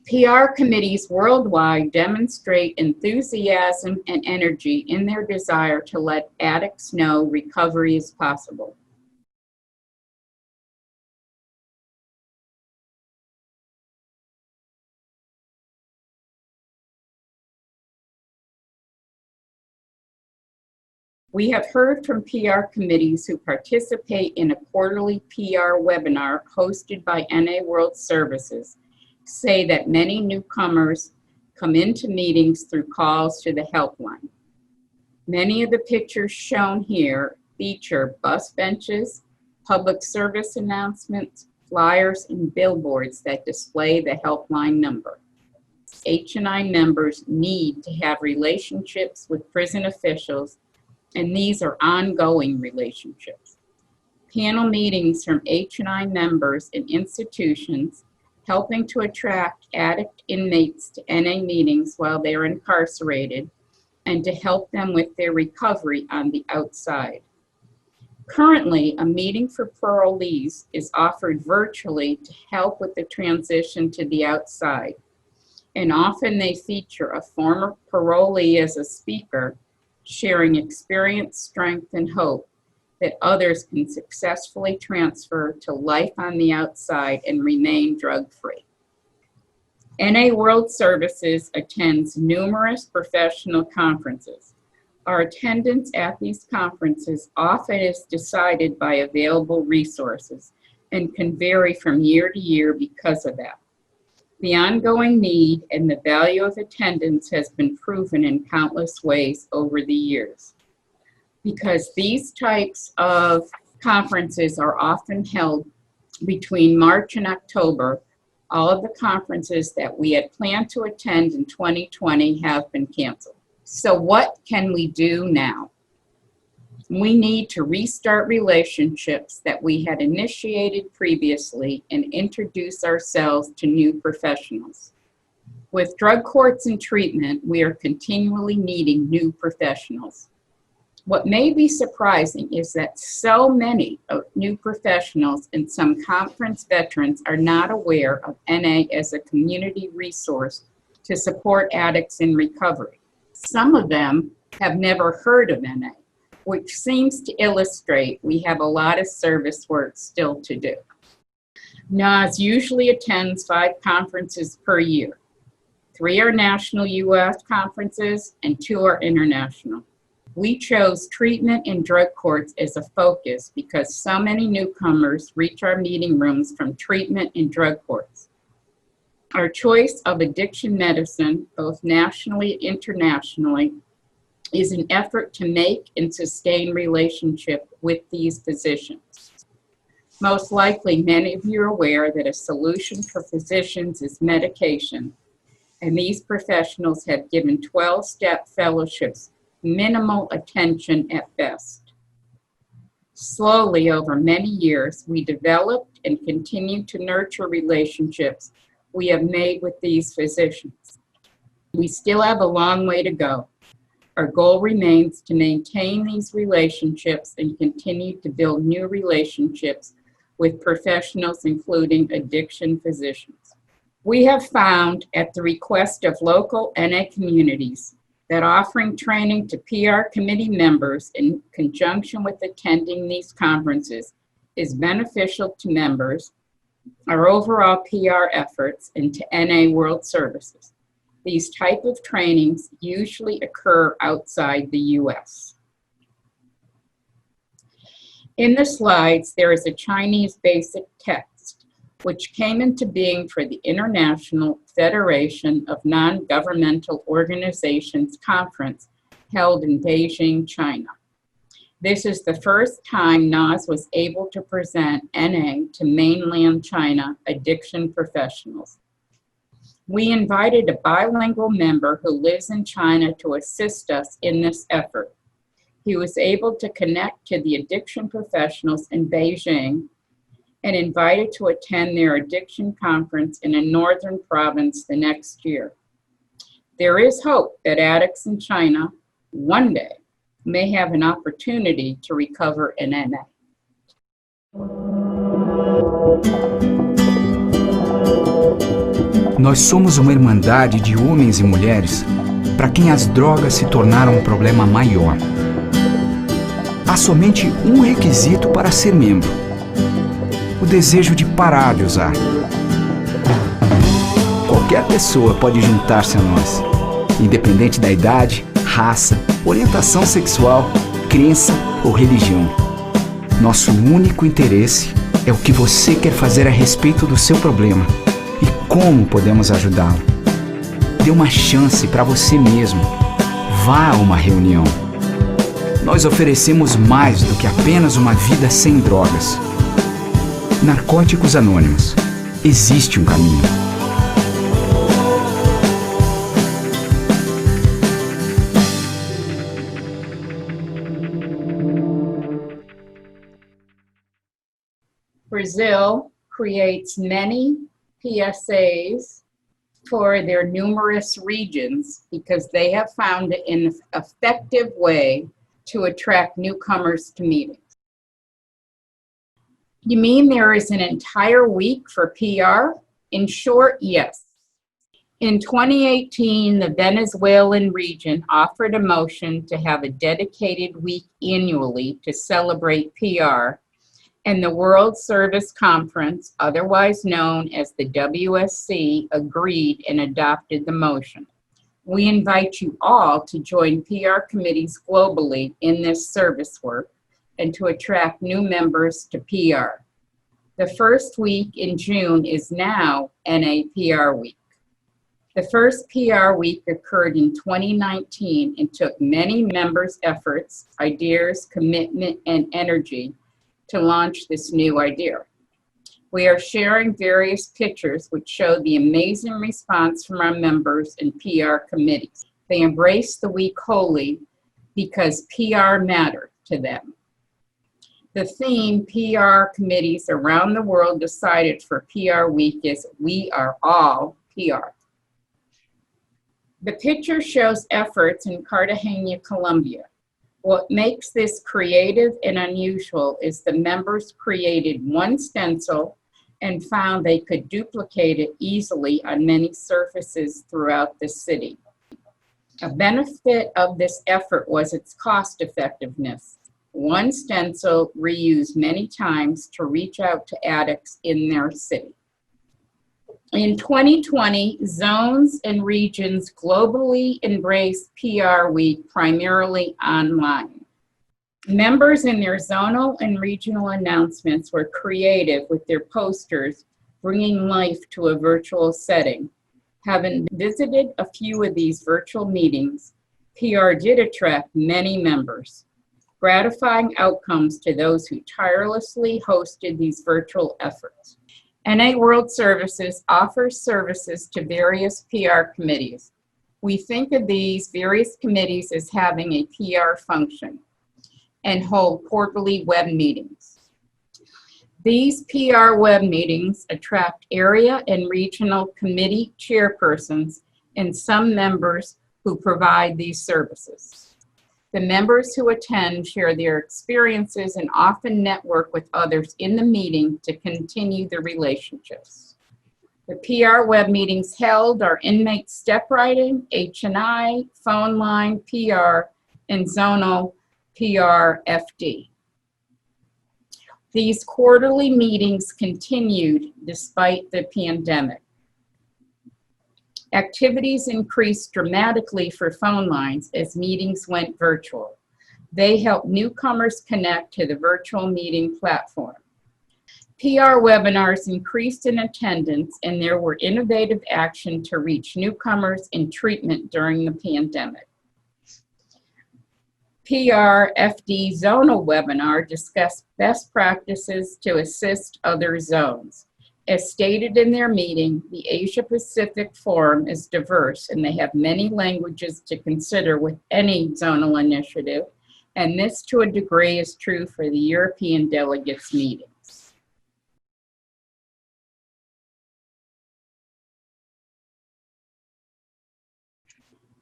PR committees worldwide demonstrate enthusiasm and energy in their desire to let addicts know recovery is possible. We have heard from PR committees who participate in a quarterly PR webinar hosted by NA World Services say that many newcomers come into meetings through calls to the helpline. Many of the pictures shown here feature bus benches, public service announcements, flyers, and billboards that display the helpline number. H&I members need to have relationships with prison officials, and these are ongoing relationships. Panel meetings from H&I members in institutions helping to attract addict inmates to NA meetings while they are incarcerated and to help them with their recovery on the outside. Currently, a meeting for parolees is offered virtually to help with the transition to the outside, and often they feature a former parolee as a speaker, sharing experience, strength, and hope that others can successfully transfer to life on the outside and remain drug-free. NA World Services attends numerous professional conferences. Our attendance at these conferences often is decided by available resources and can vary from year to year because of that. The ongoing need and the value of attendance has been proven in countless ways over the years. Because these types of conferences are often held between March and October, all of the conferences that we had planned to attend in 2020 have been canceled. So what can we do now? We need to restart relationships that we had initiated previously and introduce ourselves to new professionals. With drug courts and treatment, we are continually needing new professionals. What may be surprising is that so many new professionals and some conference veterans are not aware of NA as a community resource to support addicts in recovery. Some of them have never heard of NA, which seems to illustrate we have a lot of service work still to do. NAS usually attends 5 conferences per year. 3 are national U.S. conferences and 2 are international. We chose treatment and drug courts as a focus because so many newcomers reach our meeting rooms from treatment and drug courts. Our choice of addiction medicine, both nationally and internationally, is an effort to make and sustain relationship with these physicians. Most likely, many of you are aware that a solution for physicians is medication, and these professionals have given 12-step fellowships minimal attention at best. Slowly, over many years, we developed and continue to nurture relationships we have made with these physicians. We still have a long way to go. Our goal remains to maintain these relationships and continue to build new relationships with professionals, including addiction physicians. We have found, at the request of local NA communities, that offering training to PR committee members in conjunction with attending these conferences is beneficial to members, our overall PR efforts, and to NA World Services. These type of trainings usually occur outside the U.S. In the slides, there is a Chinese basic text, which came into being for the International Federation of Non-Governmental Organizations Conference held in Beijing, China. This is the first time NAS was able to present NA to mainland China addiction professionals. We invited a bilingual member who lives in China to assist us in this effort. He was able to connect to the addiction professionals in Beijing and invited to attend their addiction conference in a northern province the next year. There is hope that addicts in China one day may have an opportunity to recover in NA. Nós somos uma irmandade de homens e mulheres para quem as drogas se tornaram um problema maior. Há somente um requisito para ser membro: o desejo de parar de usar. Qualquer pessoa pode juntar-se a nós, independente da idade, raça, orientação sexual, crença ou religião. Nosso único interesse é o que você quer fazer a respeito do seu problema e como podemos ajudá-lo. Dê uma chance para você mesmo. Vá a uma reunião. Nós oferecemos mais do que apenas uma vida sem drogas. Narcóticos Anônimos. Existe um caminho. Brazil creates many PSAs for their numerous regions because they have found an effective way to attract newcomers to meetings. You mean there is an entire week for PR? In short, yes. In 2018, the Venezuelan region offered a motion to have a dedicated week annually to celebrate PR, and the World Service Conference, otherwise known as the WSC, agreed and adopted the motion. We invite you all to join PR committees globally in this service work and to attract new members to PR. The first week in June is now NAPR Week. The first PR week occurred in 2019 and took many members' efforts, ideas, commitment, and energy to launch this new idea. We are sharing various pictures which show the amazing response from our members and PR committees. They embrace the week wholly because PR mattered to them. The theme PR committees around the world decided for PR week is "We are all PR." The picture shows efforts in Cartagena, Colombia. What makes this creative and unusual is the members created one stencil and found they could duplicate it easily on many surfaces throughout the city. A benefit of this effort was its cost effectiveness. One stencil reused many times to reach out to addicts in their city. In 2020, zones and regions globally embraced PR Week primarily online. Members in their zonal and regional announcements were creative with their posters, bringing life to a virtual setting. Having visited a few of these virtual meetings, PR did attract many members. Gratifying outcomes to those who tirelessly hosted these virtual efforts. NA World Services offers services to various PR committees. We think of these various committees as having a PR function and hold quarterly web meetings. These PR web meetings attract area and regional committee chairpersons and some members who provide these services. The members who attend share their experiences and often network with others in the meeting to continue the relationships. The PR web meetings held are Inmate Step Writing, H&I, Phone Line PR, and Zonal PR FD. These quarterly meetings continued despite the pandemic. Activities increased dramatically for phone lines as meetings went virtual. They helped newcomers connect to the virtual meeting platform. PR webinars increased in attendance, and there were innovative action to reach newcomers in treatment during the pandemic. PR FD Zonal webinar discussed best practices to assist other zones. As stated in their meeting, the Asia Pacific Forum is diverse and they have many languages to consider with any zonal initiative, and this to a degree is true for the European delegates meetings.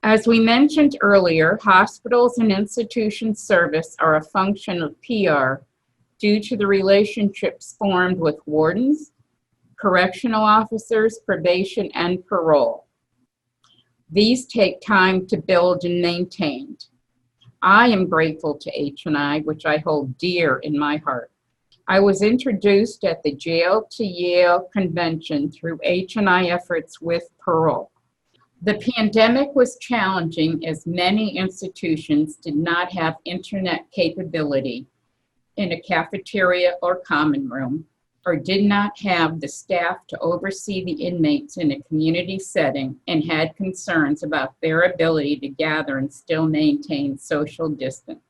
As we mentioned earlier, hospitals and institutions service are a function of PR due to the relationships formed with wardens, correctional officers, probation, and parole. These take time to build and maintain. I am grateful to H&I, which I hold dear in my heart. I was introduced at the Jail to Yale Convention through H&I efforts with parole. The pandemic was challenging as many institutions did not have internet capability in a cafeteria or common room, or did not have the staff to oversee the inmates in a community setting and had concerns about their ability to gather and still maintain social distance.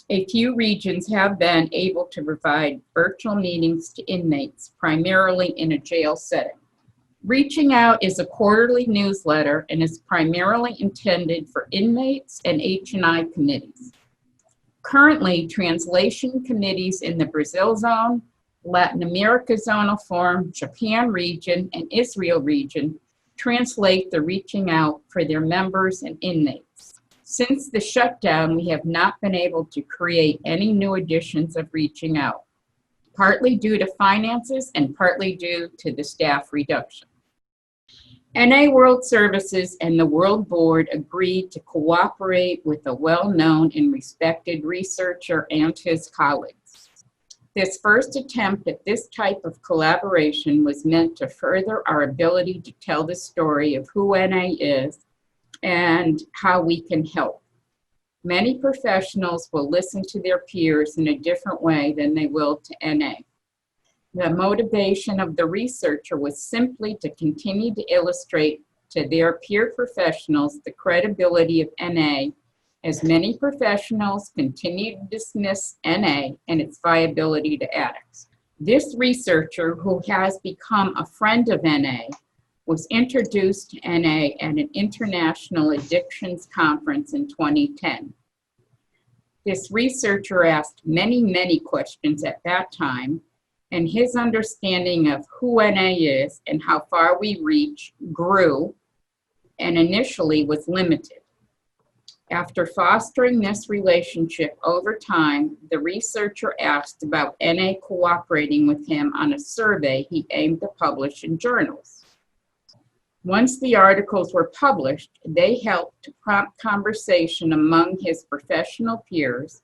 A few regions have been able to provide virtual meetings to inmates, primarily in a jail setting. Reaching Out is a quarterly newsletter and is primarily intended for inmates and H&I committees. Currently, translation committees in the Brazil Zone, Latin America Zonal Forum, Japan region, and Israel region translate the Reaching Out for their members and inmates. Since the shutdown, we have not been able to create any new editions of Reaching Out, partly due to finances and partly due to the staff reduction. NA World Services and the World Board agreed to cooperate with a well-known and respected researcher and his colleagues. This first attempt at this type of collaboration was meant to further our ability to tell the story of who NA is and how we can help. Many professionals will listen to their peers in a different way than they will to NA. The motivation of the researcher was simply to continue to illustrate to their peer professionals the credibility of NA, as many professionals continue to dismiss NA and its viability to addicts. This researcher, who has become a friend of NA, was introduced to NA at an international addictions conference in 2010. This researcher asked many questions at that time, and his understanding of who NA is and how far we reach grew and initially was limited. After fostering this relationship over time, the researcher asked about NA cooperating with him on a survey he aimed to publish in journals. Once the articles were published, they helped to prompt conversation among his professional peers,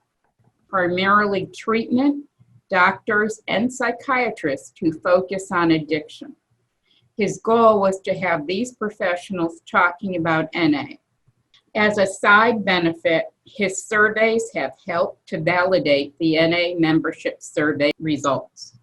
primarily treatment, doctors, and psychiatrists who focus on addiction. His goal was to have these professionals talking about NA. As a side benefit, his surveys have helped to validate the NA membership survey results.